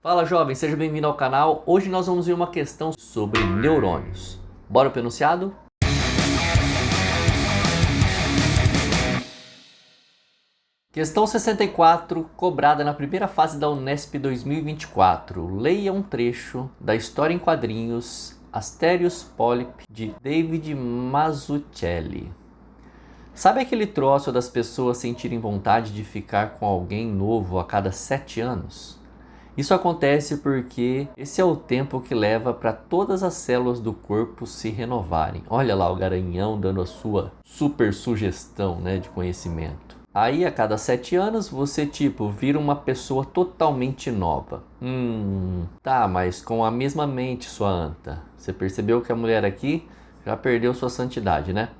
Fala jovem, seja bem-vindo ao canal. Hoje nós vamos ver uma questão sobre neurônios. Bora pro enunciado? Questão 64, cobrada na primeira fase da Unesp 2024. Leia um trecho da história em quadrinhos Asterios Polyp, de David Mazzucchelli. Sabe aquele troço das pessoas sentirem vontade de ficar com alguém novo a cada 7 anos? Isso acontece porque esse é o tempo que leva para todas as células do corpo se renovarem. Olha lá o garanhão dando a sua super sugestão, de conhecimento. Aí a cada 7 anos você vira uma pessoa totalmente nova. Tá, mas com a mesma mente, sua anta. Você percebeu que a mulher aqui já perdeu sua santidade, né?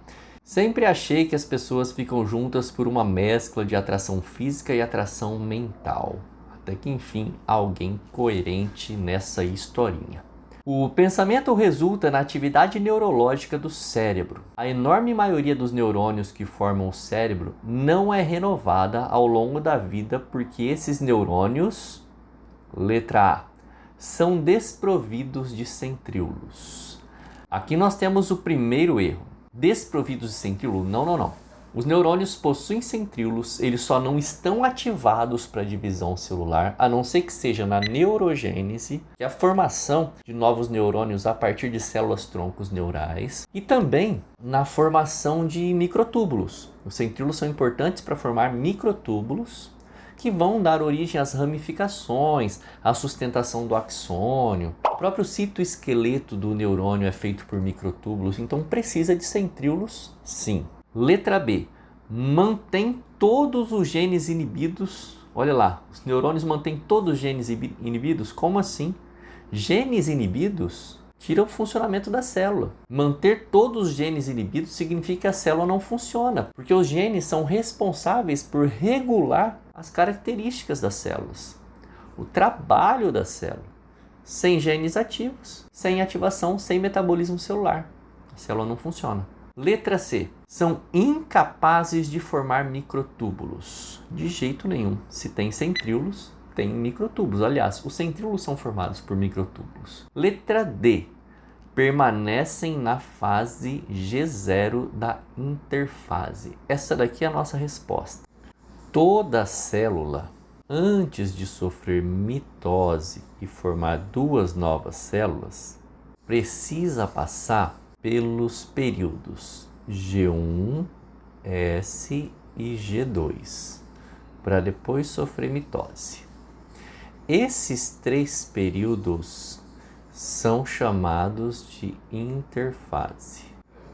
Sempre achei que as pessoas ficam juntas por uma mescla de atração física e atração mental. Até que enfim, alguém coerente nessa historinha. O pensamento resulta na atividade neurológica do cérebro. A enorme maioria dos neurônios que formam o cérebro não é renovada ao longo da vida porque esses neurônios, letra A, são desprovidos de centríolos. Aqui nós temos o primeiro erro. Desprovidos de centríolo? Não. Os neurônios possuem centríolos, eles só não estão ativados para a divisão celular, a não ser que seja na neurogênese, que é a formação de novos neurônios a partir de células-troncos neurais, e também na formação de microtúbulos. Os centríolos são importantes para formar microtúbulos, que vão dar origem às ramificações, à sustentação do axônio. O próprio citoesqueleto do neurônio é feito por microtúbulos, então precisa de centríolos, sim. Letra B. Mantém todos os genes inibidos. Olha lá, os neurônios mantêm todos os genes inibidos? Como assim? Genes inibidos tiram o funcionamento da célula. Manter todos os genes inibidos significa que a célula não funciona, porque os genes são responsáveis por regular as características das células, o trabalho da célula. Sem genes ativos, sem ativação, sem metabolismo celular, a célula não funciona. Letra C. São incapazes de formar microtúbulos. De jeito nenhum. Se tem centríolos, tem microtúbulos. Aliás, os centríolos são formados por microtúbulos. Letra D. Permanecem na fase G0 da interfase. Essa daqui é a nossa resposta. Toda célula, antes de sofrer mitose e formar duas novas células, precisa passar pelos períodos G1, S e G2, para depois sofrer mitose. Esses 3 períodos são chamados de interfase.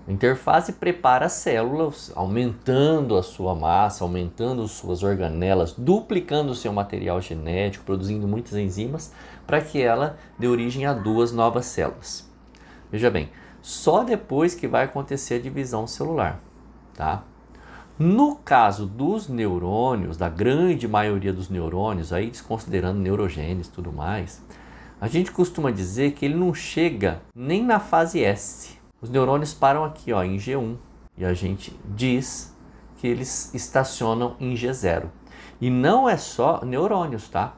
A interfase prepara as células, aumentando a sua massa, aumentando suas organelas, duplicando o seu material genético, produzindo muitas enzimas, para que ela dê origem a 2 novas células. Veja bem, só depois que vai acontecer a divisão celular, tá? No caso dos neurônios, da grande maioria dos neurônios, aí desconsiderando neurogênese e tudo mais, a gente costuma dizer que ele não chega nem na fase S. Os neurônios param aqui, em G1, e a gente diz que eles estacionam em G0. E não é só neurônios, tá?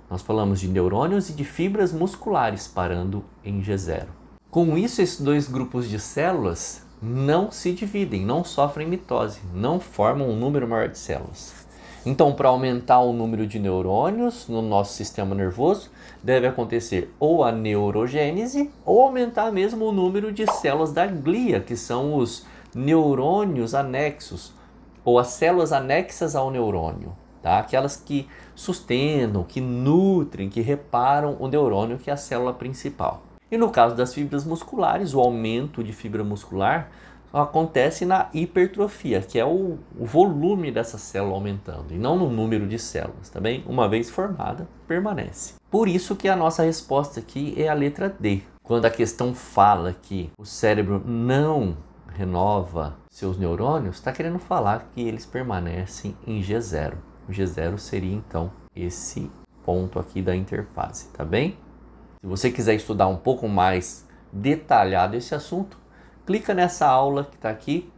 Nós falamos de neurônios e de fibras musculares parando em G0. Com isso, esses 2 grupos de células não se dividem, não sofrem mitose, não formam um número maior de células. Então, para aumentar o número de neurônios no nosso sistema nervoso, deve acontecer ou a neurogênese ou aumentar mesmo o número de células da glia, que são os neurônios anexos, ou as células anexas ao neurônio, tá? Aquelas que sustentam, que nutrem, que reparam o neurônio, que é a célula principal. E no caso das fibras musculares, o aumento de fibra muscular acontece na hipertrofia, que é o volume dessa célula aumentando, e não no número de células, tá bem? Uma vez formada, permanece. Por isso que a nossa resposta aqui é a letra D. Quando a questão fala que o cérebro não renova seus neurônios, está querendo falar que eles permanecem em G0. O G0 seria então esse ponto aqui da interfase, tá bem? Se você quiser estudar um pouco mais detalhado esse assunto, clica nessa aula que está aqui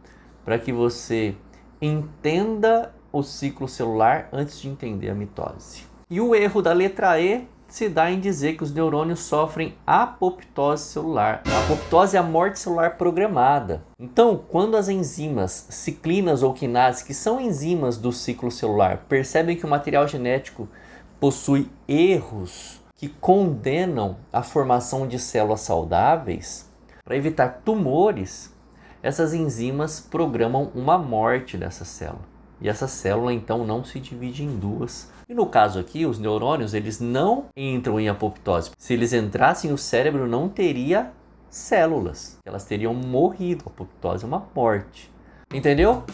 para que você entenda o ciclo celular antes de entender a mitose. E o erro da letra E se dá em dizer que os neurônios sofrem apoptose celular. A apoptose é a morte celular programada. Então, quando as enzimas ciclinas ou quinases, que são enzimas do ciclo celular, percebem que o material genético possui erros que condenam a formação de células saudáveis, para evitar tumores, essas enzimas programam uma morte dessa célula. E essa célula então não se divide em duas. E no caso aqui, os neurônios, eles não entram em apoptose. Se eles entrassem, o cérebro não teria células. Elas teriam morrido. A apoptose é uma morte. Entendeu?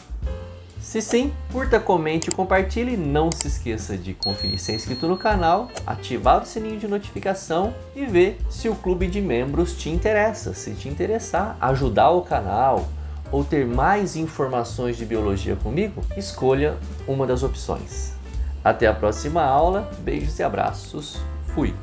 Se sim, curta, comente e compartilhe. Não se esqueça de conferir se é inscrito no canal, ativar o sininho de notificação e ver se o clube de membros te interessa. Se te interessar, ajudar o canal ou ter mais informações de biologia comigo, escolha uma das opções. Até a próxima aula, beijos e abraços, fui!